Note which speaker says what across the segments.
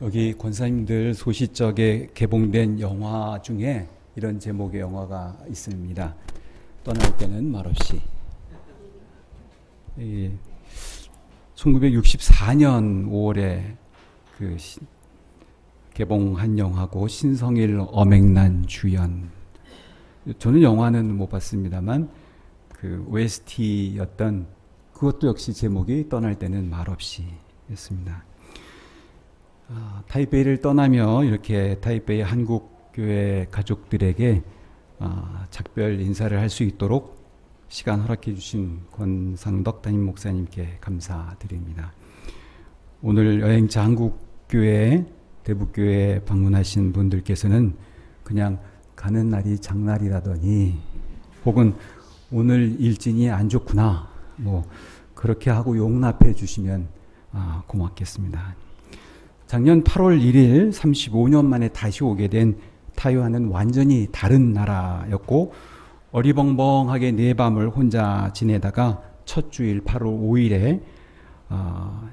Speaker 1: 여기 권사님들 소시적에 개봉된 영화 중에 이런 제목의 영화가 있습니다. 떠날 때는 말없이. 1964년 5월에 개봉한 영화고, 신성일, 엄앵란 주연. 저는 영화는 못 봤습니다만 그 OST였던 그것도 역시 제목이 떠날 때는 말없이 였습니다. 타이베이를 떠나며 이렇게 타이베이 한국교회 가족들에게 작별 인사를 할 수 있도록 시간 허락해 주신 권상덕 담임 목사님께 감사드립니다. 오늘 여행자 한국교회 대북교회 방문하신 분들께서는 그냥 가는 날이 장날이라더니, 혹은 오늘 일진이 안 좋구나, 뭐 그렇게 하고 용납해 주시면 고맙겠습니다. 작년 8월 1일 35년 만에 다시 오게 된 타이완은 완전히 다른 나라였고, 어리벙벙하게 네 밤을 혼자 지내다가 첫 주일 8월 5일에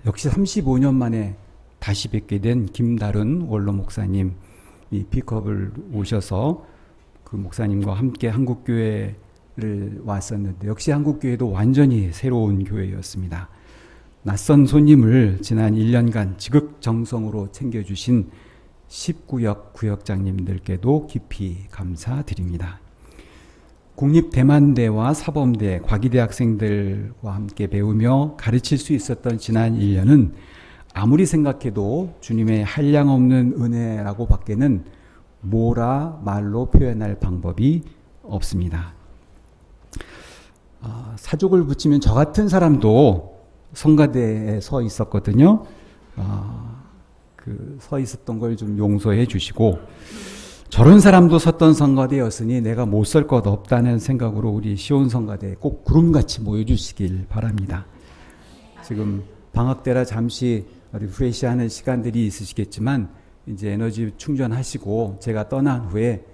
Speaker 1: 역시 35년 만에 다시 뵙게 된 김다른 원로 목사님 이 픽업을 오셔서 그 목사님과 함께 한국교회를 왔었는데, 역시 한국교회도 완전히 새로운 교회였습니다. 낯선 손님을 지난 1년간 지극정성으로 챙겨주신 19역 구역장님들께도 깊이 감사드립니다. 국립대만대와 사범대, 과기대 학생들과 함께 배우며 가르칠 수 있었던 지난 1년은 아무리 생각해도 주님의 한량없는 은혜라고 밖에는 뭐라 말로 표현할 방법이 없습니다. 사족을 붙이면 저 같은 사람도 성가대에 서 있었거든요. 서 있었던 걸 좀 용서해 주시고, 저런 사람도 섰던 성가대였으니 내가 못 설 것 없다는 생각으로 우리 시온 성가대에 꼭 구름같이 모여주시길 바랍니다. 지금 방학 때라 잠시 리프레시하는 시간들이 있으시겠지만 이제 에너지 충전하시고 제가 떠난 후에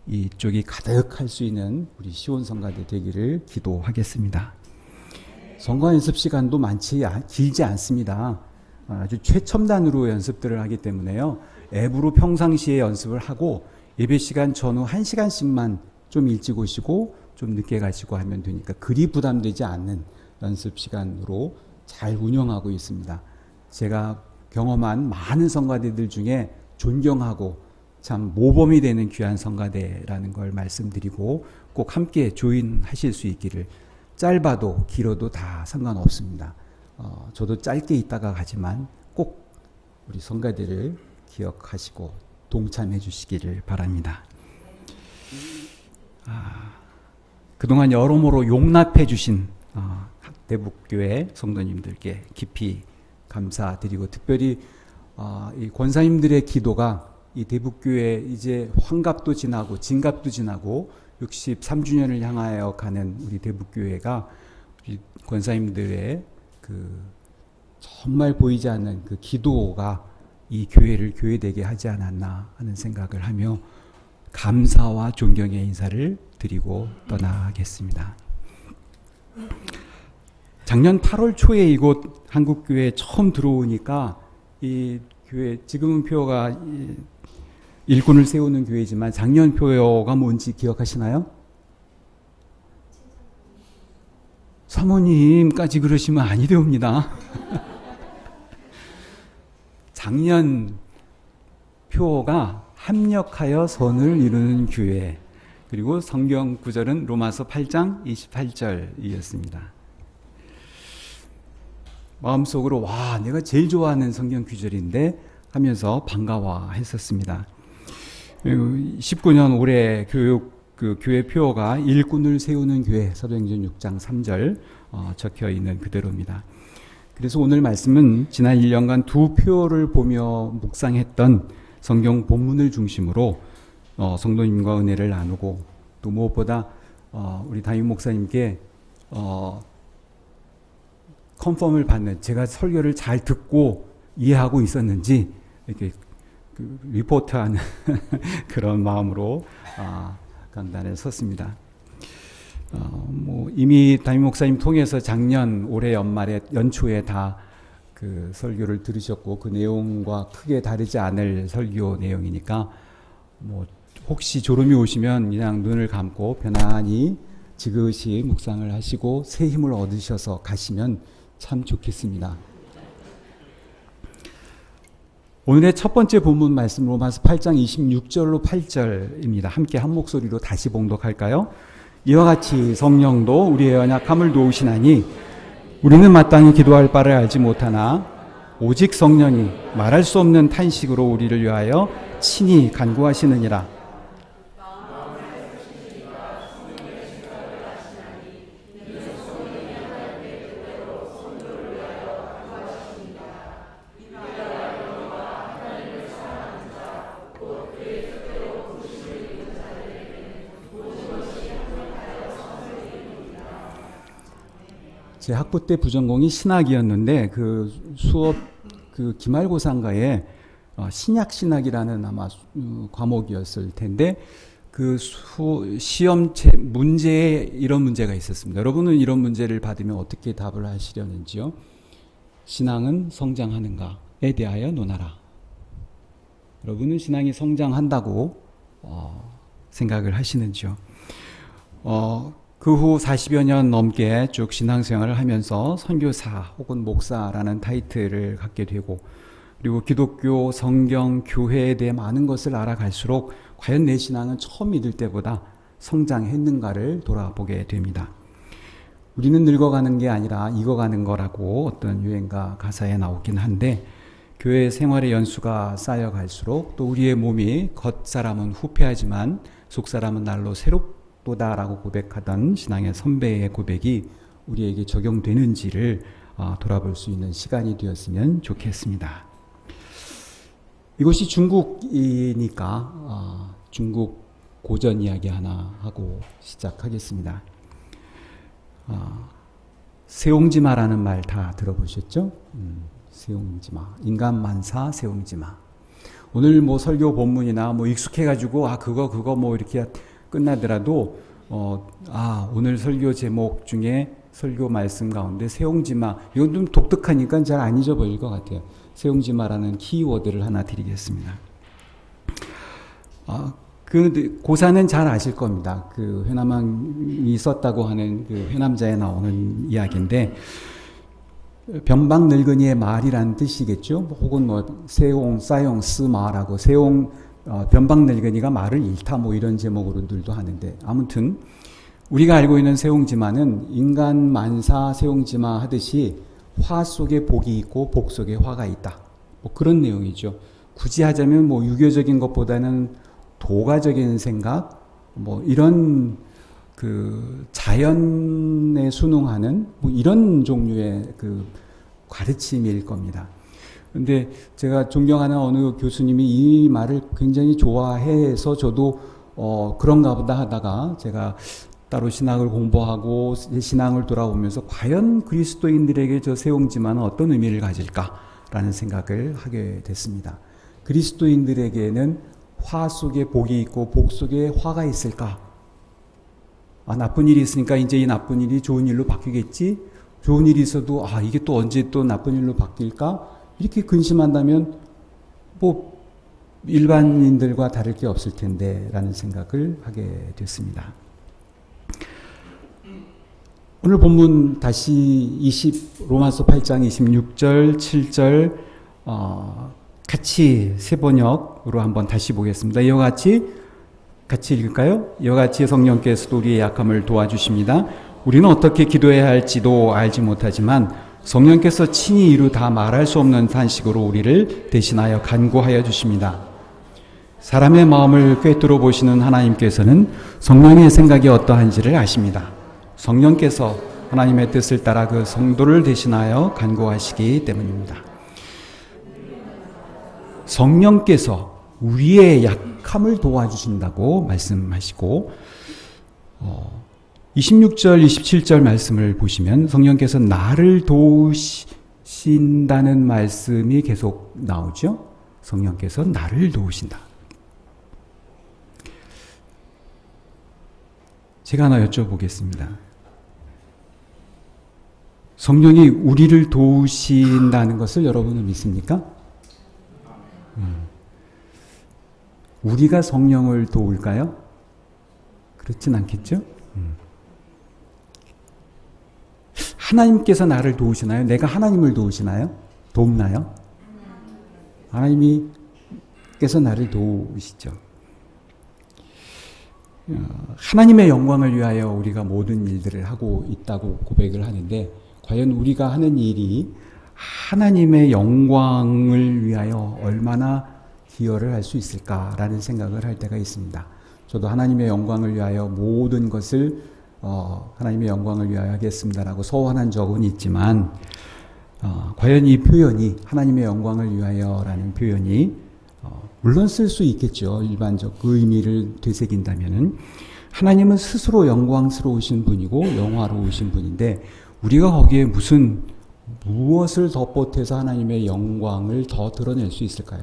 Speaker 1: 이쪽이 가득할 수 있는 우리 시온 성가대 되기를 기도하겠습니다. 성가 연습 시간도 길지 않습니다. 아주 최첨단으로 연습들을 하기 때문에요. 앱으로 평상시에 연습을 하고 예배 시간 전후 1시간씩만 좀 일찍 오시고 좀 늦게 가시고 하면 되니까 그리 부담되지 않는 연습 시간으로 잘 운영하고 있습니다. 제가 경험한 많은 성가대들 중에 존경하고 참 모범이 되는 귀한 성가대라는 걸 말씀드리고, 꼭 함께 조인하실 수 있기를. 짧아도 길어도 다 상관없습니다. 저도 짧게 있다가 가지만 꼭 우리 성가대를 기억하시고 동참해 주시기를 바랍니다. 그동안 여러모로 용납해 주신 대북교회 성도님들께 깊이 감사드리고, 특별히 이 권사님들의 기도가 이 대북교회 이제 환갑도 지나고 진갑도 지나고 63주년을 향하여 가는 우리 대북교회가 우리 권사님들의 정말 보이지 않는 그 기도가 이 교회를 교회되게 하지 않았나 하는 생각을 하며 감사와 존경의 인사를 드리고 떠나겠습니다. 작년 8월 초에 이곳 한국교회에 처음 들어오니까 이 교회, 지금은 표가 일꾼을 세우는 교회지만 작년 표가 뭔지 기억하시나요? 사모님까지 그러시면 아니 되옵니다. 작년 표가 합력하여 선을 이루는 교회, 그리고 성경 구절은 로마서 8장 28절이었습니다. 마음속으로 와, 내가 제일 좋아하는 성경 구절인데 하면서 반가워했었습니다. 19년 올해 교회 표어가 일꾼을 세우는 교회, 사도행전 6장 3절 적혀 있는 그대로입니다. 그래서 오늘 말씀은 지난 1년간 두 표어를 보며 묵상했던 성경 본문을 중심으로 성도님과 은혜를 나누고, 또 무엇보다 우리 담임 목사님께 컨펌을 받는, 제가 설교를 잘 듣고 이해하고 있었는지 이렇게 리포트하는 그런 마음으로 강단에 섰습니다. 이미 담임 목사님 통해서 작년 올해 연초에 다 그 설교를 들으셨고 그 내용과 크게 다르지 않을 설교 내용이니까 뭐 혹시 졸음이 오시면 그냥 눈을 감고 편안히 지그시 묵상을 하시고 새 힘을 얻으셔서 가시면 참 좋겠습니다. 오늘의 첫 번째 본문 말씀 로마서 8장 26절로 8절입니다. 함께 한 목소리로 다시 봉독할까요? 이와 같이 성령도 우리의 연약함을 도우시나니 우리는 마땅히 기도할 바를 알지 못하나 오직 성령이 말할 수 없는 탄식으로 우리를 위하여 친히 간구하시느니라. 제 학부 때 부전공이 신학이었는데 그 수업 그 기말고사인가에 신약신학이라는 아마 과목이었을 텐데 그 시험 문제에 이런 문제가 있었습니다. 여러분은 이런 문제를 받으면 어떻게 답을 하시려는지요? 신앙은 성장하는가에 대하여 논하라. 여러분은 신앙이 성장한다고 생각을 하시는지요? 그 후 40여 년 넘게 쭉 신앙생활을 하면서 선교사 혹은 목사라는 타이틀을 갖게 되고 그리고 기독교, 성경, 교회에 대해 많은 것을 알아갈수록 과연 내 신앙은 처음 믿을 때보다 성장했는가를 돌아보게 됩니다. 우리는 늙어가는 게 아니라 익어가는 거라고 어떤 유행가 가사에 나오긴 한데 교회 생활의 연수가 쌓여갈수록 또 우리의 몸이 겉사람은 후패하지만 속사람은 날로 새롭도다라고 고백하던 신앙의 선배의 고백이 우리에게 적용되는지를 돌아볼 수 있는 시간이 되었으면 좋겠습니다. 이곳이 중국이니까 중국 고전 이야기 하나 하고 시작하겠습니다. 세옹지마라는 말 다 들어보셨죠? 세옹지마, 인간만사 세옹지마. 오늘 뭐 설교 본문이나 뭐 익숙해가지고 그거 뭐 이렇게 끝나더라도 오늘 설교 제목 중에 설교 말씀 가운데 세옹지마 이건 좀 독특하니까 잘 안 잊어버릴 것 같아요. 세옹지마라는 키워드를 하나 드리겠습니다. 그 고사는 잘 아실 겁니다. 그 회남왕이 썼다고 하는 그 회남자에 나오는 이야기인데 변방 늙은이의 말이라는 뜻이겠죠. 혹은 뭐 세옹, 싸용, 스마라고 세옹 변방 늙은이가 말을 잃다 뭐 이런 제목으로들도 하는데 아무튼 우리가 알고 있는 세옹지마는 인간 만사 세옹지마 하듯이 화 속에 복이 있고 복 속에 화가 있다. 뭐 그런 내용이죠. 굳이 하자면 뭐 유교적인 것보다는 도가적인 생각, 뭐 이런 그 자연에 순응하는 뭐 이런 종류의 그 가르침일 겁니다. 근데 제가 존경하는 어느 교수님이 이 말을 굉장히 좋아해서 저도 그런가 보다 하다가 제가 따로 신학을 공부하고 신앙을 돌아보면서 과연 그리스도인들에게 저 세옹지마는 어떤 의미를 가질까라는 생각을 하게 됐습니다. 그리스도인들에게는 화 속에 복이 있고 복 속에 화가 있을까? 나쁜 일이 있으니까 이제 이 나쁜 일이 좋은 일로 바뀌겠지? 좋은 일이 있어도 이게 또 언제 또 나쁜 일로 바뀔까? 이렇게 근심한다면 뭐 일반인들과 다를 게 없을 텐데 라는 생각을 하게 됐습니다. 오늘 본문 다시 로마서 8장 26절, 7절 같이 세 번역으로 한번 다시 보겠습니다. 이와 같이 읽을까요? 이와 같이 성령께서도 우리의 약함을 도와주십니다. 우리는 어떻게 기도해야 할지도 알지 못하지만 성령께서 친히 이루 다 말할 수 없는 탄식으로 우리를 대신하여 간구하여 주십니다. 사람의 마음을 꿰뚫어 보시는 하나님께서는 성령의 생각이 어떠한지를 아십니다. 성령께서 하나님의 뜻을 따라 그 성도를 대신하여 간구하시기 때문입니다. 성령께서 우리의 약함을 도와주신다고 말씀하시고 26절, 27절 말씀을 보시면 성령께서 나를 도우신다는 말씀이 계속 나오죠. 성령께서 나를 도우신다. 제가 하나 여쭤보겠습니다. 성령이 우리를 도우신다는 것을 여러분은 믿습니까? 우리가 성령을 도울까요? 그렇진 않겠죠? 하나님께서 나를 도우시나요? 내가 하나님을 도우시나요? 돕나요? 하나님께서 나를 도우시죠. 하나님의 영광을 위하여 우리가 모든 일들을 하고 있다고 고백을 하는데 과연 우리가 하는 일이 하나님의 영광을 위하여 얼마나 기여를 할 수 있을까라는 생각을 할 때가 있습니다. 저도 하나님의 영광을 위하여 모든 것을 하나님의 영광을 위하여 하겠습니다라고 소원한 적은 있지만 과연 이 표현이 하나님의 영광을 위하여라는 표현이 물론 쓸 수 있겠죠. 일반적 그 의미를 되새긴다면은 하나님은 스스로 영광스러우신 분이고 영화로우신 분인데 우리가 거기에 무엇을 더 보태서 하나님의 영광을 더 드러낼 수 있을까요?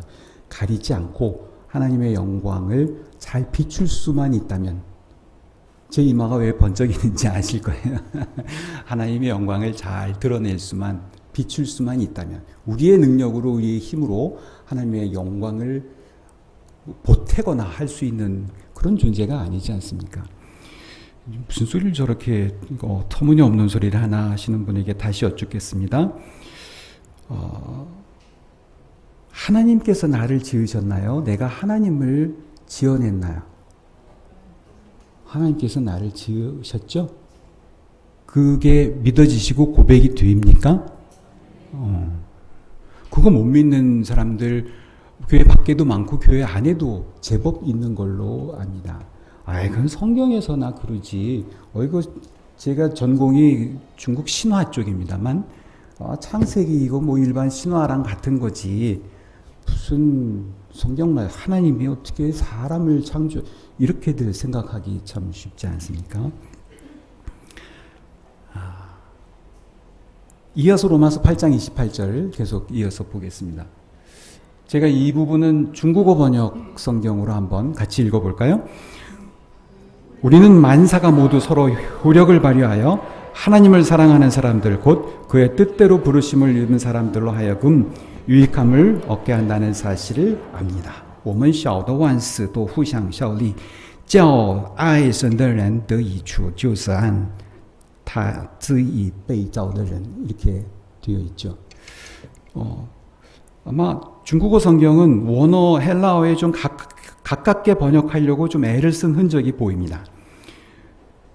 Speaker 1: 가리지 않고 하나님의 영광을 잘 비출 수만 있다면 제 이마가 왜 번쩍이는지 아실 거예요. 하나님의 영광을 잘 드러낼 수만 비출 수만 있다면 우리의 능력으로 우리의 힘으로 하나님의 영광을 보태거나 할 수 있는 그런 존재가 아니지 않습니까? 무슨 소리를 저렇게 터무니없는 소리를 하나 하시는 분에게 다시 여쭙겠습니다. 하나님께서 나를 지으셨나요? 내가 하나님을 지어냈나요? 하나님께서 나를 지으셨죠? 그게 믿어지시고 고백이 됩니까? 그거 못 믿는 사람들 교회 밖에도 많고 교회 안에도 제법 있는 걸로 압니다. 그건 성경에서나 그러지. 이거 제가 전공이 중국 신화 쪽입니다만 창세기 이거 뭐 일반 신화랑 같은 거지. 무슨 성경말 하나님이 어떻게 사람을 창조 이렇게들 생각하기 참 쉽지 않습니까? 이어서 로마서 8장 28절 계속 이어서 보겠습니다. 제가 이 부분은 중국어 번역 성경으로 한번 같이 읽어볼까요? 우리는 만사가 모두 서로 효력을 발휘하여 하나님을 사랑하는 사람들 곧 그의 뜻대로 부르심을 입은 사람들로 하여금 유익함을 얻게 한다는 사실을 압니다. 我们晓得万事都互相效力，叫爱神的人得益处，就是按他旨意被造的人 이렇게 되어 있죠. 아마 중국어 성경은 원어 헬라어에 좀 가깝게 번역하려고 좀 애를 쓴 흔적이 보입니다.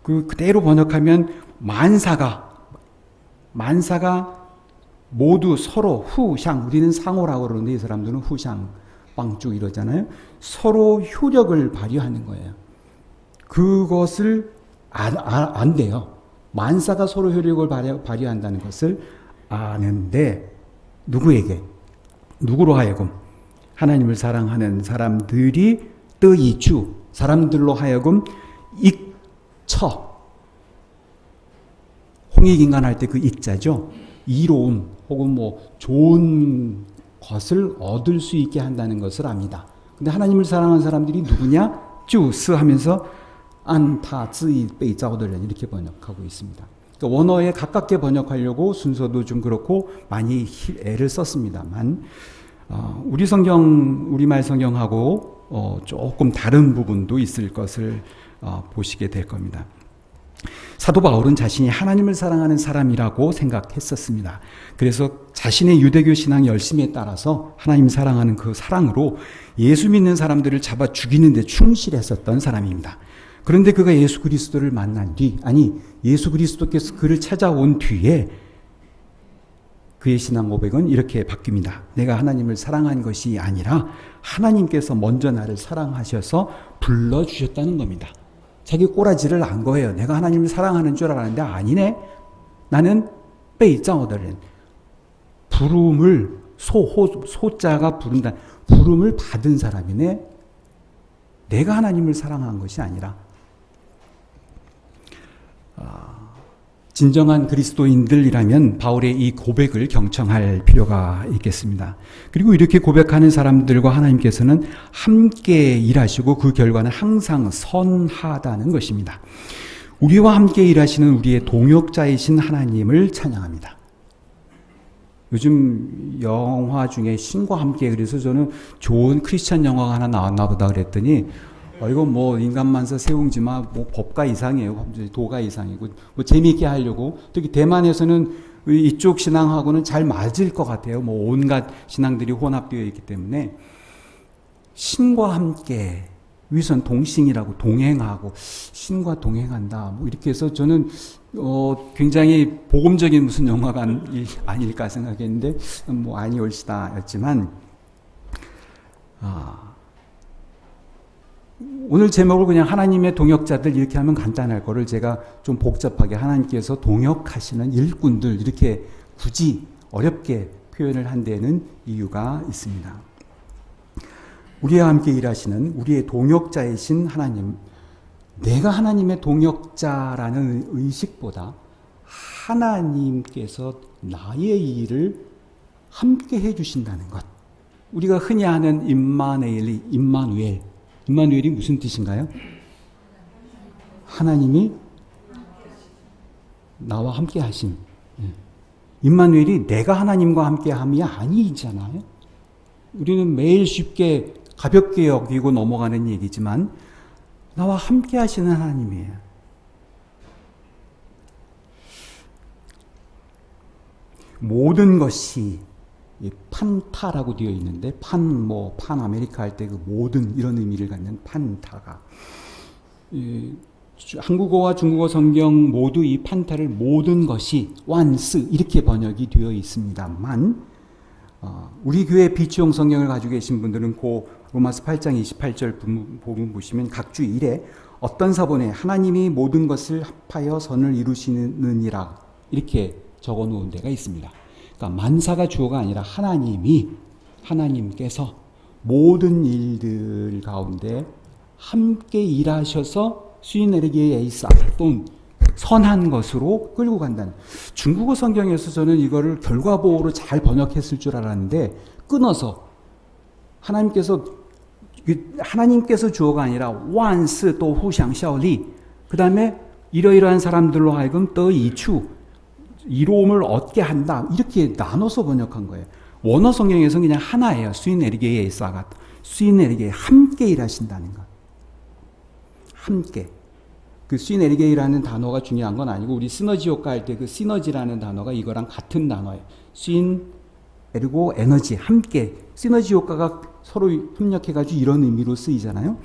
Speaker 1: 그대로 번역하면 만사가 모두 서로 후샹, 우리는 상호라고 그러는데 이 사람들은 후샹, 빵쭉 이러잖아요. 서로 효력을 발휘하는 거예요. 그것을 안 돼요. 만사가 서로 효력을 발휘한다는 것을 아는데 누구로 하여금 하나님을 사랑하는 사람들이 뜨이추 사람들로 하여금 익처 홍익인간 할 때 그 익자죠. 이로움 혹은 뭐 좋은 것을 얻을 수 있게 한다는 것을 압니다. 근데 하나님을 사랑하는 사람들이 누구냐? 주스 하면서 안타즈이 베이자오더ren 이렇게 번역하고 있습니다. 그러니까 원어에 가깝게 번역하려고 순서도 좀 그렇고 많이 애를 썼습니다만 우리말 성경하고 조금 다른 부분도 있을 것을 보시게 될 겁니다. 사도 바울은 자신이 하나님을 사랑하는 사람이라고 생각했었습니다. 그래서 자신의 유대교 신앙 열심에 따라서 하나님 사랑하는 그 사랑으로 예수 믿는 사람들을 잡아 죽이는 데 충실했었던 사람입니다. 그런데 그가 예수 그리스도를 만난 뒤, 예수 그리스도께서 그를 찾아온 뒤에 그의 신앙 고백은 이렇게 바뀝니다. 내가 하나님을 사랑한 것이 아니라 하나님께서 먼저 나를 사랑하셔서 불러주셨다는 겁니다. 자기 꼬라지를 안 거예요. 내가 하나님을 사랑하는 줄 알았는데 아니네. 나는 베이자오더ren 부름을 소자가 부른다. 부름을 받은 사람이네. 내가 하나님을 사랑한 것이 아니라 진정한 그리스도인들이라면 바울의 이 고백을 경청할 필요가 있겠습니다. 그리고 이렇게 고백하는 사람들과 하나님께서는 함께 일하시고 그 결과는 항상 선하다는 것입니다. 우리와 함께 일하시는 우리의 동역자이신 하나님을 찬양합니다. 요즘 영화 중에 신과 함께, 그래서 저는 좋은 크리스찬 영화가 하나 나왔나 보다 그랬더니 이건 뭐 인간만사 세웅지마 뭐 법가 이상이에요. 도가 이상이고 뭐 재미있게 하려고, 특히 대만에서는 이쪽 신앙하고는 잘 맞을 것 같아요. 뭐 온갖 신앙들이 혼합되어 있기 때문에 신과 함께 위선 동싱이라고, 동행하고 신과 동행한다 뭐 이렇게 해서 저는 굉장히 복음적인 무슨 영화가 아닐까 생각했는데 뭐 아니올시다였지만 오늘 제목을 그냥 하나님의 동역자들 이렇게 하면 간단할 거를 제가 좀 복잡하게 하나님께서 동역하시는 일꾼들 이렇게 굳이 어렵게 표현을 한 데는 이유가 있습니다. 우리와 함께 일하시는 우리의 동역자이신 하나님, 내가 하나님의 동역자라는 의식보다 하나님께서 나의 일을 함께 해주신다는 것, 우리가 흔히 하는 임마누엘이 무슨 뜻인가요? 하나님이 나와 함께 하심. 임마누엘이 내가 하나님과 함께 함이 아니잖아요. 우리는 매일 쉽게 가볍게 여기고 넘어가는 얘기지만 나와 함께 하시는 하나님이에요. 모든 것이 판타라고 되어 있는데 판 아메리카 할 때 그 모든 이런 의미를 갖는 판타가 한국어와 중국어 성경 모두 이 판타를 모든 것이 완스 이렇게 번역이 되어 있습니다만 우리 교회 비치용 성경을 가지고 계신 분들은 그 로마서 8장 28절 부분 보시면 각주 1에 어떤 사본에 하나님이 모든 것을 합하여 선을 이루시느니라 이렇게 적어 놓은 데가 있습니다. 그러니까 만사가 주어가 아니라 하나님께서 모든 일들 가운데 함께 일하셔서 수인에르기에 에이사돈 선한 것으로 끌고 간다는, 중국어 성경에서 저는 이거를 결과보호로 잘 번역했을 줄 알았는데 끊어서 하나님께서 주어가 아니라 완스 또 후샹效力, 그 다음에 이러이러한 사람들로 하여금 더 이추 이로움을 얻게 한다 이렇게 나눠서 번역한 거예요. 원어 성경에서는 그냥 하나예요. 수인에르게의 에사가 수인에르게 함께 일하신다는 것. 함께. 그 시너지라는 단어가 중요한 건 아니고 우리 시너지 효과 할 때 그 시너지라는 단어가 이거랑 같은 단어예요. 신 에르고 에너지 함께 시너지 효과가 서로 협력해가지고 이런 의미로 쓰이잖아요.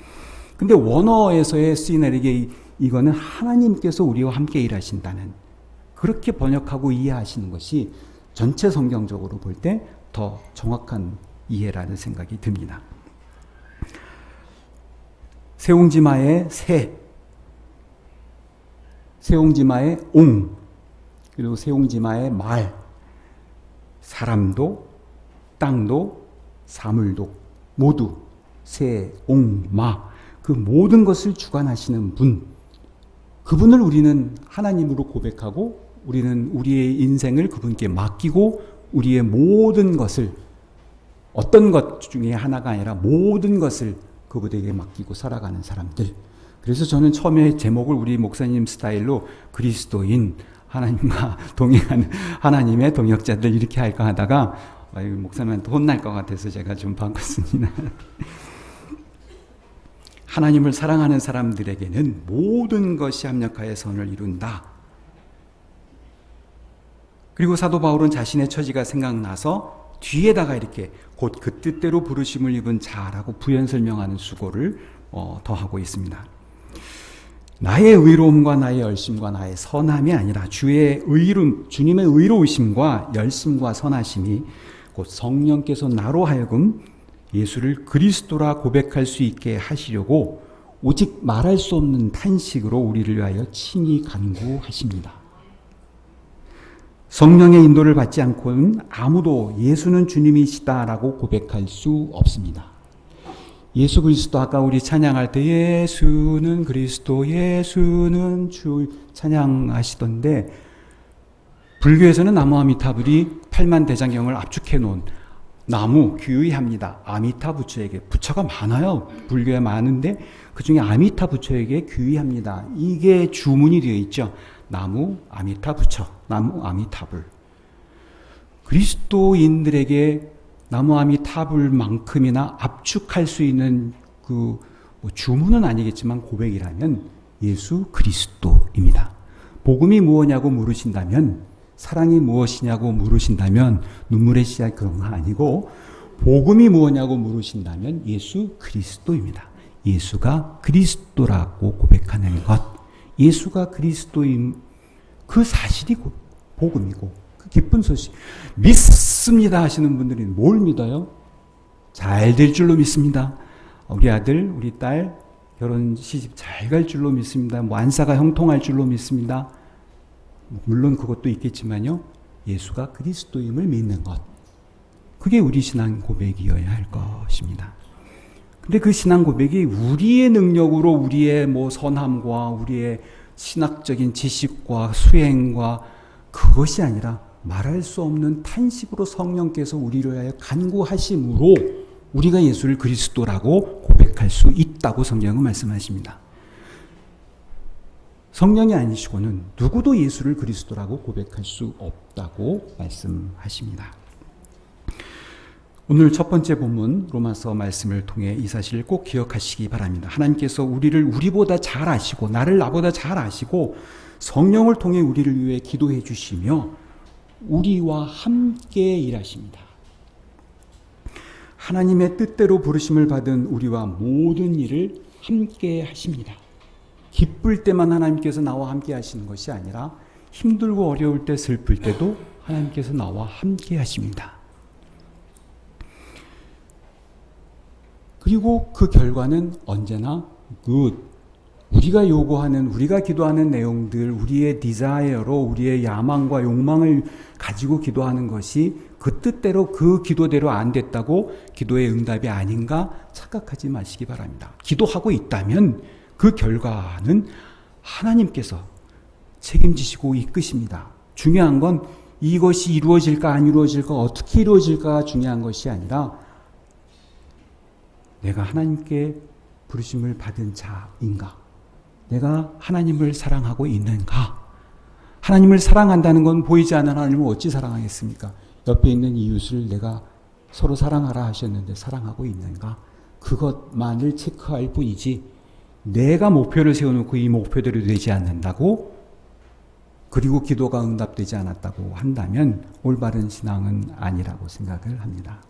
Speaker 1: 근데 원어에서의 시너지 이거는 하나님께서 우리와 함께 일하신다는, 그렇게 번역하고 이해하시는 것이 전체 성경적으로 볼 때 더 정확한 이해라는 생각이 듭니다. 세옹지마의 새, 세옹지마의 옹, 그리고 세옹지마의 말, 사람도 땅도 사물도 모두 세옹마, 그 모든 것을 주관하시는 분, 그분을 우리는 하나님으로 고백하고 우리는 우리의 인생을 그분께 맡기고 우리의 모든 것을, 어떤 것 중에 하나가 아니라 모든 것을 그분에게 맡기고 살아가는 사람들. 그래서 저는 처음에 제목을 우리 목사님 스타일로 그리스도인, 하나님과 동행하는 하나님의 동역자들 이렇게 할까 하다가 목사님한테 혼날 것 같아서 제가 좀 바꿨습니다. 하나님을 사랑하는 사람들에게는 모든 것이 합력하여 선을 이룬다. 그리고 사도 바울은 자신의 처지가 생각나서 뒤에다가 이렇게 곧 그 뜻대로 부르심을 입은 자라고 부연 설명하는 수고를 더하고 있습니다. 나의 의로움과 나의 열심과 나의 선함이 아니라 주님의 의로우심과 열심과 선하심이 곧 성령께서 나로 하여금 예수를 그리스도라 고백할 수 있게 하시려고 오직 말할 수 없는 탄식으로 우리를 위하여 친히 간구하십니다. 성령의 인도를 받지 않고는 아무도 예수는 주님이시다라고 고백할 수 없습니다. 예수 그리스도, 아까 우리 찬양할 때 예수는 그리스도, 예수는 주 찬양하시던데, 불교에서는 나무아미타불이 8만 대장경을 압축해 놓은 나무 귀의합니다. 아미타 부처에게. 부처가 많아요. 불교에 많은데 그 중에 아미타 부처에게 귀의합니다. 이게 주문이 되어 있죠. 나무 아미타 부처, 나무 아미타불. 그리스도인들에게 나무 아미타불만큼이나 압축할 수 있는 주문은 아니겠지만 고백이라면 예수 그리스도입니다. 복음이 무엇냐고 물으신다면, 사랑이 무엇이냐고 물으신다면 눈물의 씨앗 그런 거 아니고, 복음이 무엇냐고 물으신다면 예수 그리스도입니다. 예수가 그리스도라고 고백하는 것, 예수가 그리스도인 그 사실이 복음이고 그 기쁜 소식. 믿습니다 하시는 분들은 뭘 믿어요? 잘 될 줄로 믿습니다. 우리 아들, 우리 딸 결혼 시집 잘 갈 줄로 믿습니다. 안사가 형통할 줄로 믿습니다. 물론 그것도 있겠지만요. 예수가 그리스도임을 믿는 것. 그게 우리 신앙 고백이어야 할 것입니다. 근데 그 신앙 고백이 우리의 능력으로 우리의 선함과 우리의 신학적인 지식과 수행과 그것이 아니라 말할 수 없는 탄식으로 성령께서 우리를 위하여 간구하심으로 우리가 예수를 그리스도라고 고백할 수 있다고 성경은 말씀하십니다. 성령이 아니시고는 누구도 예수를 그리스도라고 고백할 수 없다고 말씀하십니다. 오늘 첫 번째 본문 로마서 말씀을 통해 이 사실을 꼭 기억하시기 바랍니다. 하나님께서 우리를 우리보다 잘 아시고 나를 나보다 잘 아시고 성령을 통해 우리를 위해 기도해 주시며 우리와 함께 일하십니다. 하나님의 뜻대로 부르심을 받은 우리와 모든 일을 함께 하십니다. 기쁠 때만 하나님께서 나와 함께 하시는 것이 아니라 힘들고 어려울 때, 슬플 때도 하나님께서 나와 함께 하십니다. 그리고 그 결과는 언제나 우리가 요구하는, 우리가 기도하는 내용들, 우리의 디자이어로 우리의 야망과 욕망을 가지고 기도하는 것이 그 뜻대로 그 기도대로 안 됐다고 기도의 응답이 아닌가 착각하지 마시기 바랍니다. 기도하고 있다면 그 결과는 하나님께서 책임지시고 이끄십니다. 중요한 건 이것이 이루어질까 안 이루어질까 어떻게 이루어질까 중요한 것이 아니라 내가 하나님께 부르심을 받은 자인가? 내가 하나님을 사랑하고 있는가? 하나님을 사랑한다는 건 보이지 않는 하나님을 어찌 사랑하겠습니까? 옆에 있는 이웃을 내가 서로 사랑하라 하셨는데 사랑하고 있는가? 그것만을 체크할 뿐이지 내가 목표를 세워놓고 이 목표대로 되지 않는다고, 그리고 기도가 응답되지 않았다고 한다면 올바른 신앙은 아니라고 생각을 합니다.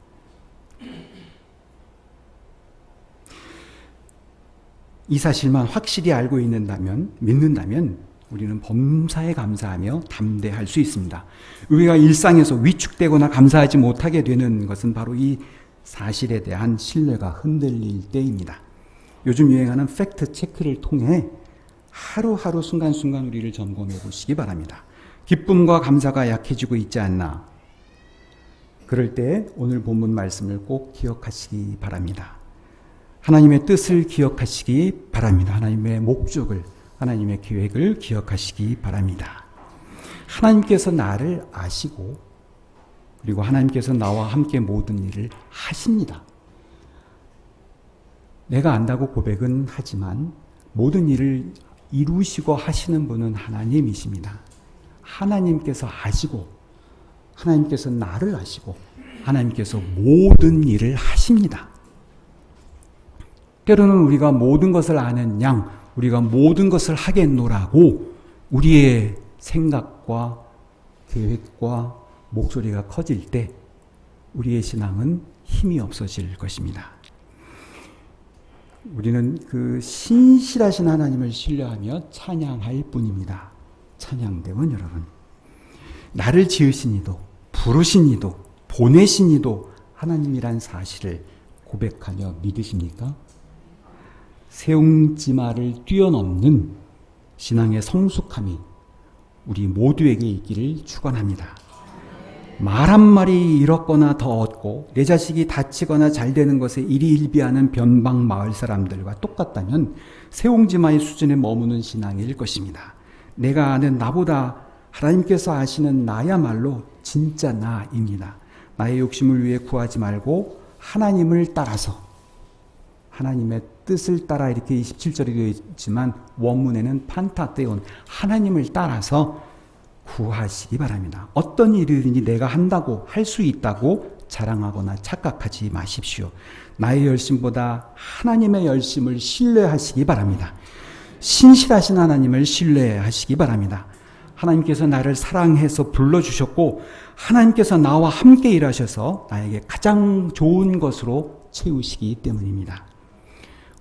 Speaker 1: 이 사실만 확실히 알고 믿는다면 우리는 범사에 감사하며 담대할 수 있습니다. 우리가 일상에서 위축되거나 감사하지 못하게 되는 것은 바로 이 사실에 대한 신뢰가 흔들릴 때입니다. 요즘 유행하는 팩트 체크를 통해 하루하루 순간순간 우리를 점검해 보시기 바랍니다. 기쁨과 감사가 약해지고 있지 않나? 그럴 때 오늘 본문 말씀을 꼭 기억하시기 바랍니다. 하나님의 뜻을 기억하시기 바랍니다. 하나님의 목적을, 하나님의 계획을 기억하시기 바랍니다. 하나님께서 나를 아시고 그리고 하나님께서 나와 함께 모든 일을 하십니다. 내가 안다고 고백은 하지만 모든 일을 이루시고 하시는 분은 하나님이십니다. 하나님께서 아시고 하나님께서 나를 아시고 하나님께서 모든 일을 하십니다. 때로는 우리가 모든 것을 아는 양, 우리가 모든 것을 하겠노라고 우리의 생각과 계획과 목소리가 커질 때 우리의 신앙은 힘이 없어질 것입니다. 우리는 그 신실하신 하나님을 신뢰하며 찬양할 뿐입니다. 찬양대원 여러분, 나를 지으신 이도 부르신 이도 보내신 이도 하나님이란 사실을 고백하며 믿으십니까? 세웅지마를 뛰어넘는 신앙의 성숙함이 우리 모두에게 있기를 축원합니다. 말 한마리 잃었거나 더 얻고 내 자식이 다치거나 잘 되는 것에 일희일비하는 변방 마을 사람들과 똑같다면 세옹지마의 수준에 머무는 신앙일 것입니다. 내가 아는 나보다 하나님께서 아시는 나야말로 진짜 나입니다. 나의 욕심을 위해 구하지 말고 하나님을 따라서, 하나님의 뜻을 따라 이렇게 27절이 되어 있지만 원문에는 판타테온, 하나님을 따라서 구하시기 바랍니다. 어떤 일이든지 내가 한다고, 할 수 있다고 자랑하거나 착각하지 마십시오. 나의 열심보다 하나님의 열심을 신뢰하시기 바랍니다. 신실하신 하나님을 신뢰하시기 바랍니다. 하나님께서 나를 사랑해서 불러주셨고 하나님께서 나와 함께 일하셔서 나에게 가장 좋은 것으로 채우시기 때문입니다.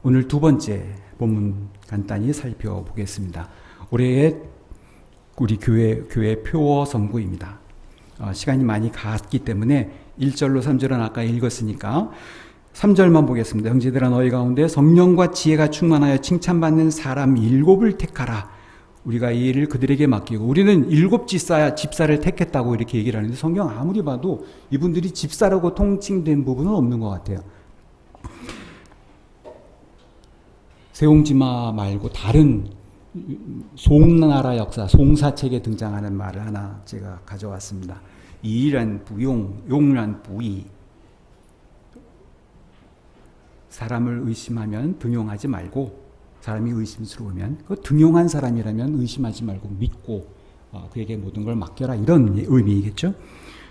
Speaker 1: 오늘 두 번째 본문 간단히 살펴보겠습니다. 올해의 우리 교회 표어 선구입니다. 시간이 많이 갔기 때문에 1절로 3절은 아까 읽었으니까 3절만 보겠습니다. 형제들아 너희 가운데 성령과 지혜가 충만하여 칭찬받는 사람 7을 택하라. 우리가 이 일을 그들에게 맡기고, 우리는 7 집사를 택했다고 이렇게 얘기를 하는데 성경 아무리 봐도 이분들이 집사라고 통칭된 부분은 없는 것 같아요. 세옹지마 말고 다른 송나라 역사, 송사책에 등장하는 말을 하나 제가 가져왔습니다. 이란 부용, 용란 부이. 사람을 의심하면 등용하지 말고, 사람이 의심스러우면 그 등용한 사람이라면 의심하지 말고 믿고 그에게 모든 걸 맡겨라, 이런 의미이겠죠.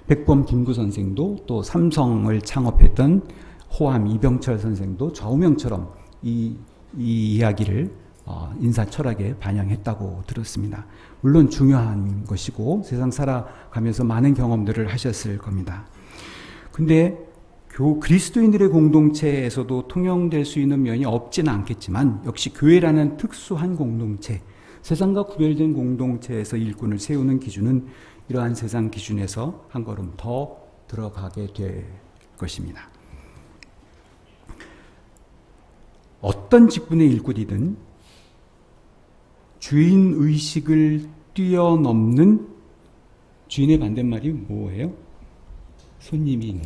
Speaker 1: 백범 김구 선생도, 또 삼성을 창업했던 호암 이병철 선생도 좌우명처럼 이 이야기를 인사 철학에 반영했다고 들었습니다. 물론 중요한 것이고 세상 살아가면서 많은 경험들을 하셨을 겁니다. 근데 그리스도인들의 공동체에서도 통용될 수 있는 면이 없지는 않겠지만 역시 교회라는 특수한 공동체, 세상과 구별된 공동체에서 일꾼을 세우는 기준은 이러한 세상 기준에서 한 걸음 더 들어가게 될 것입니다. 어떤 직분의 일꾼이든 주인 의식을 뛰어넘는, 주인의 반대말이 뭐예요? 손님이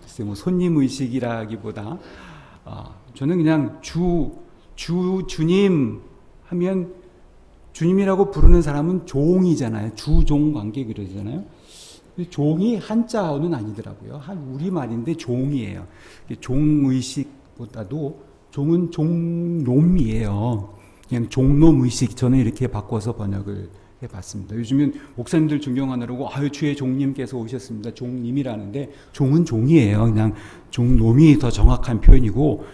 Speaker 1: 글쎄 뭐 손님 의식이라기보다 저는 그냥 주님 하면 주님이라고 부르는 사람은 종이잖아요. 주종 관계 그러잖아요. 종이 한자어는 아니더라고요. 우리말인데 종이에요. 종의식보다도 종은 종놈이에요. 그냥 종놈 의식, 저는 이렇게 바꿔서 번역을 해봤습니다. 요즘은 목사님들 존경하느라고 주의 종님께서 오셨습니다. 종님이라는데 종은 종이에요. 그냥 종놈이 더 정확한 표현이고,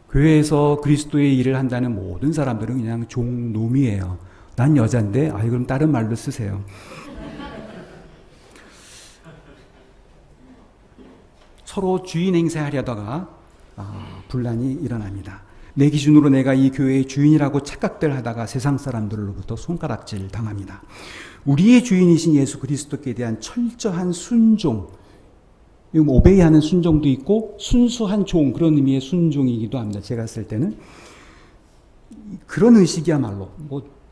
Speaker 1: 교회에서 그리스도의 일을 한다는 모든 사람들은 그냥 종놈이에요. 난 여잔데 그럼 다른 말로 쓰세요. 서로 주인 행세하려다가 분란이 일어납니다. 내 기준으로 내가 이 교회의 주인이라고 착각들 하다가 세상 사람들로부터 손가락질 당합니다. 우리의 주인이신 예수 그리스도께 대한 철저한 순종, 오베이하는 순종도 있고 순수한 종, 그런 의미의 순종이기도 합니다. 제가 쓸 때는 그런 의식이야말로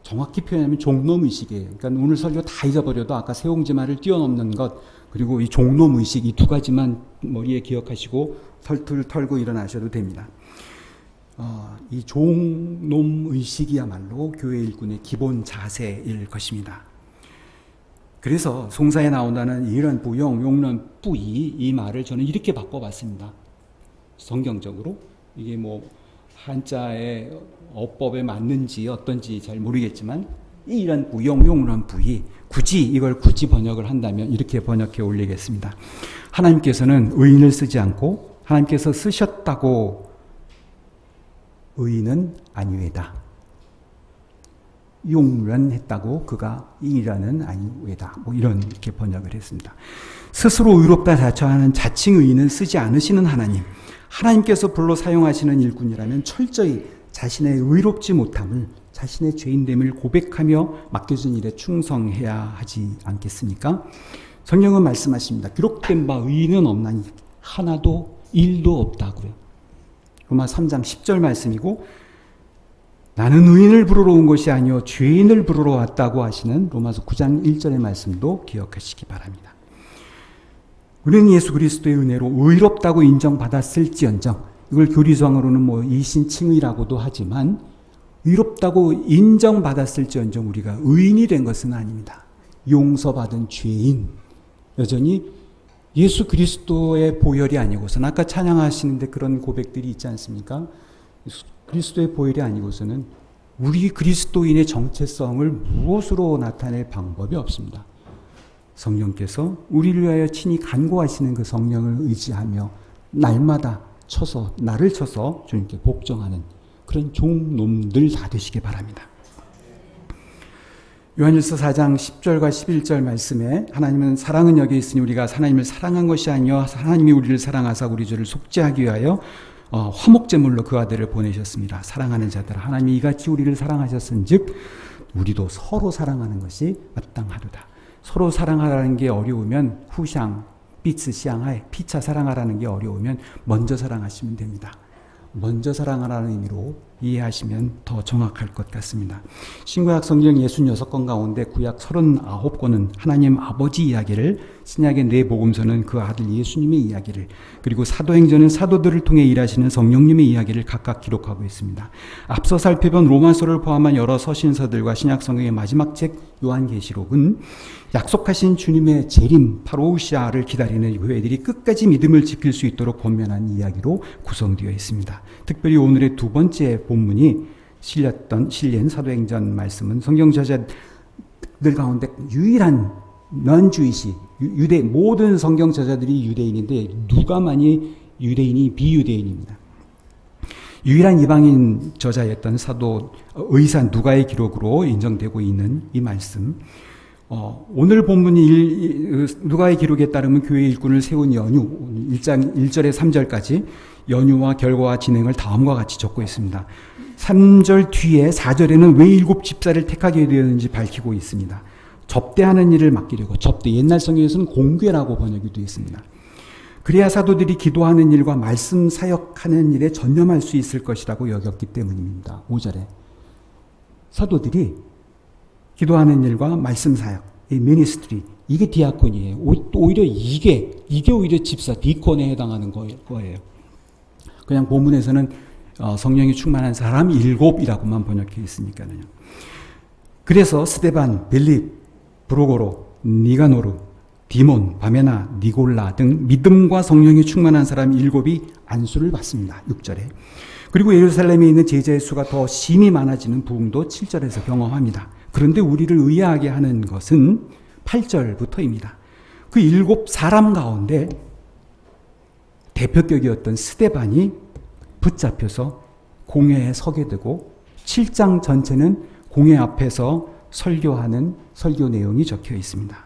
Speaker 1: 정확히 표현하면 종놈 의식이에요. 그러니까 오늘 설교 다 잊어버려도 아까 세옹지마를 뛰어넘는 것, 그리고 이 종놈 의식, 이 두 가지만 머리에 기억하시고 털털 털고 일어나셔도 됩니다. 이 종놈 의식이야말로 교회 일꾼의 기본 자세일 것입니다. 그래서 송사에 나온다는 이런 부용, 용론 뿌이, 이 말을 저는 이렇게 바꿔봤습니다. 성경적으로 이게 한자의 어법에 맞는지 어떤지 잘 모르겠지만 이런 부용, 용론 뿌이, 이걸 굳이 번역을 한다면 이렇게 번역해 올리겠습니다. 하나님께서는 의인을 쓰지 않고 하나님께서 쓰셨다고 의인은 아니외다. 용련했다고 그가 이라는 아니외다. 이렇게 번역을 했습니다. 스스로 의롭다 자처하는 자칭 의인은 쓰지 않으시는 하나님, 하나님께서 불러 사용하시는 일꾼이라면 철저히 자신의 의롭지 못함을, 자신의 죄인됨을 고백하며 맡겨진 일에 충성해야 하지 않겠습니까? 성경은 말씀하십니다. 기록된 바 의인은 없나니 하나도 일도 없다고요. 로마 3장 10절 말씀이고, 나는 의인을 부르러 온 것이 아니요 죄인을 부르러 왔다고 하시는 로마서 9장 1절의 말씀도 기억하시기 바랍니다. 우리는 예수 그리스도의 은혜로 의롭다고 인정받았을지언정, 이걸 교리상으로는 이신칭의라고도 하지만 의롭다고 인정받았을지언정 우리가 의인이 된 것은 아닙니다. 용서받은 죄인, 여전히 예수 그리스도의 보혈이 아니고서는 아까 찬양하시는데 그런 고백들이 있지 않습니까? 예수 그리스도의 보혈이 아니고서는 우리 그리스도인의 정체성을 무엇으로 나타낼 방법이 없습니다. 성령께서 우리를 위하여 친히 간구하시는 그 성령을 의지하며 날마다 나를 쳐서 주님께 복종하는 그런 종놈들 다 되시기 바랍니다. 요한일서 4장 10절과 11절 말씀에 하나님은 사랑은 여기 있으니 우리가 하나님을 사랑한 것이 아니요 하나님이 우리를 사랑하사 우리 죄를 속죄하기 위하여 화목제물로 그 아들을 보내셨습니다. 사랑하는 자들아 하나님이 이같이 우리를 사랑하셨은즉 우리도 서로 사랑하는 것이 마땅하도다. 서로 사랑하라는 게 어려우면 후샹, 삐츠, 시앙하에 피차 사랑하라는 게 어려우면 먼저 사랑하시면 됩니다. 먼저 사랑하라는 의미로 이해하시면 더 정확할 것 같습니다. 신구약 성경 66권 가운데 구약 39권은 하나님 아버지 이야기를, 신약의 네 복음서는 그 아들 예수님의 이야기를, 그리고 사도행전은 사도들을 통해 일하시는 성령님의 이야기를 각각 기록하고 있습니다. 앞서 살펴본 로마서를 포함한 여러 서신서들과 신약 성경의 마지막 책 요한계시록은 약속하신 주님의 재림 파rou시아를 기다리는 교회들이 끝까지 믿음을 지킬 수 있도록 권면한 이야기로 구성되어 있습니다. 특별히 오늘의 두 번째 본문이 실린 사도행전 말씀은 성경 저자들 가운데 유일한 non-Jewish, 유대 모든 성경 저자들이 유대인인데 누가만이 유대인이 비유대인입니다. 유일한 이방인 저자였던 사도 의사 누가의 기록으로 인정되고 있는 이 말씀. 오늘 본문이 누가의 기록에 따르면 교회 일꾼을 세운 연유 1장 1절에 3절까지 연유와 결과와 진행을 다음과 같이 적고 있습니다. 3절 뒤에 4절에는 왜 7 집사를 택하게 되었는지 밝히고 있습니다. 접대하는 일을 맡기려고, 접대, 옛날 성경에서는 공궤라고 번역이 되어 있습니다. 그래야 사도들이 기도하는 일과 말씀 사역하는 일에 전념할 수 있을 것이라고 여겼기 때문입니다. 5절에 사도들이 기도하는 일과 말씀 사역, 이 미니스트리, 이게 디아콘이에요. 오히려 이게 오히려 집사, 디콘에 해당하는 거예요. 그냥 본문에서는 성령이 충만한 사람 7이라고만 번역해 있으니까요. 그래서 스데반, 빌립, 브로고로, 니가노르, 디몬, 바메나, 니골라 등 믿음과 성령이 충만한 사람 7이 안수를 받습니다. 6절에. 그리고 예루살렘에 있는 제자의 수가 더 심히 많아지는 부흥도 7절에서 경험합니다. 그런데 우리를 의아하게 하는 것은 8절부터입니다. 그 7 사람 가운데 대표격이었던 스데반이 붙잡혀서 공회에 서게 되고 7장 전체는 공회 앞에서 설교하는 설교 내용이 적혀 있습니다.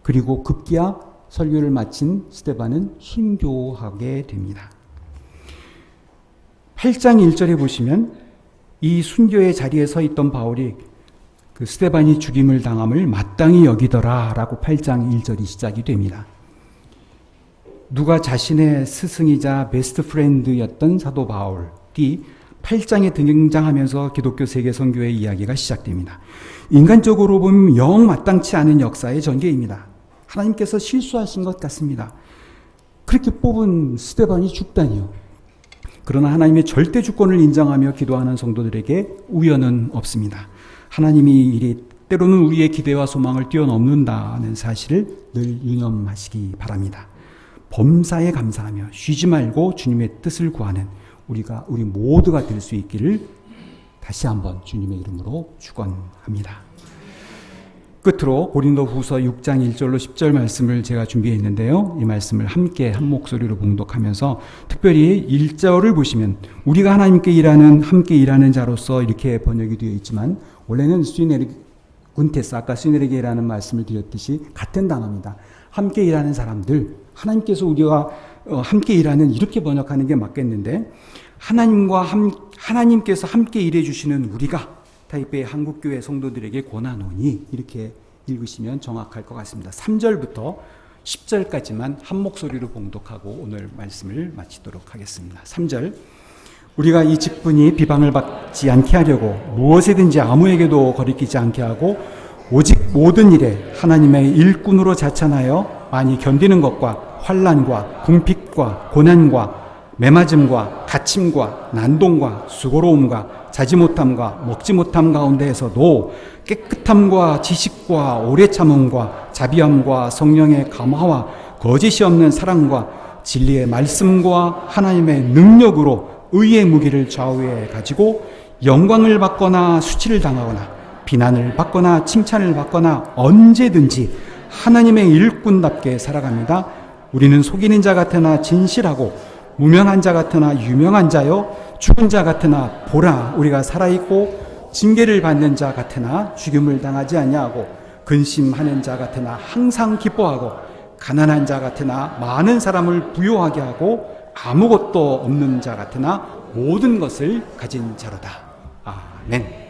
Speaker 1: 그리고 급기야 설교를 마친 스데반은 순교하게 됩니다. 8장 1절에 보시면 이 순교의 자리에 서 있던 바울이 그 스데반이 죽임을 당함을 마땅히 여기더라 라고 8장 1절이 시작이 됩니다. 누가 자신의 스승이자 베스트 프렌드였던 사도 바울이 8장에 등장하면서 기독교 세계 선교의 이야기가 시작됩니다. 인간적으로 보면 영 마땅치 않은 역사의 전개입니다. 하나님께서 실수하신 것 같습니다. 그렇게 뽑은 스데반이 죽다니요. 그러나 하나님의 절대 주권을 인정하며 기도하는 성도들에게 우연은 없습니다. 하나님이 이리 때로는 우리의 기대와 소망을 뛰어넘는다는 사실을 늘 유념하시기 바랍니다. 범사에 감사하며 쉬지 말고 주님의 뜻을 구하는 우리 모두가 될 수 있기를 다시 한번 주님의 이름으로 축원합니다. 끝으로 고린도후서 6장 1절로 10절 말씀을 제가 준비했는데요. 이 말씀을 함께 한 목소리로 봉독하면서 특별히 1절을 보시면 우리가 하나님께 함께 일하는 자로서 이렇게 번역이 되어 있지만 원래는 군테스, 아까 스네르게라는 말씀을 드렸듯이 같은 단어입니다. 함께 일하는 사람들, 하나님께서 우리와 함께 일하는, 이렇게 번역하는 게 맞겠는데 하나님께서 함께 일해 주시는 우리가 타이베이 한국교회 성도들에게 권하노니, 이렇게 읽으시면 정확할 것 같습니다. 3절부터 10절까지만 한 목소리로 봉독하고 오늘 말씀을 마치도록 하겠습니다. 3절, 우리가 이 직분이 비방을 받지 않게 하려고 무엇이든지 아무에게도 거리끼지 않게 하고 오직 모든 일에 하나님의 일꾼으로 자찬하여 많이 견디는 것과 환난과 궁핍과 고난과 매맞음과 갇힘과 난동과 수고로움과 자지 못함과 먹지 못함 가운데에서도 깨끗함과 지식과 오래 참음과 자비함과 성령의 감화와 거짓이 없는 사랑과 진리의 말씀과 하나님의 능력으로 의의 무기를 좌우에 가지고 영광을 받거나 수치를 당하거나 비난을 받거나 칭찬을 받거나 언제든지 하나님의 일꾼답게 살아갑니다. 우리는 속이는 자 같으나 진실하고 무명한 자 같으나 유명한 자요 죽은 자 같으나 보라 우리가 살아있고 징계를 받는 자 같으나 죽임을 당하지 아니하고 근심하는 자 같으나 항상 기뻐하고 가난한 자 같으나 많은 사람을 부요하게 하고 아무것도 없는 자 같으나 모든 것을 가진 자로다. 아멘.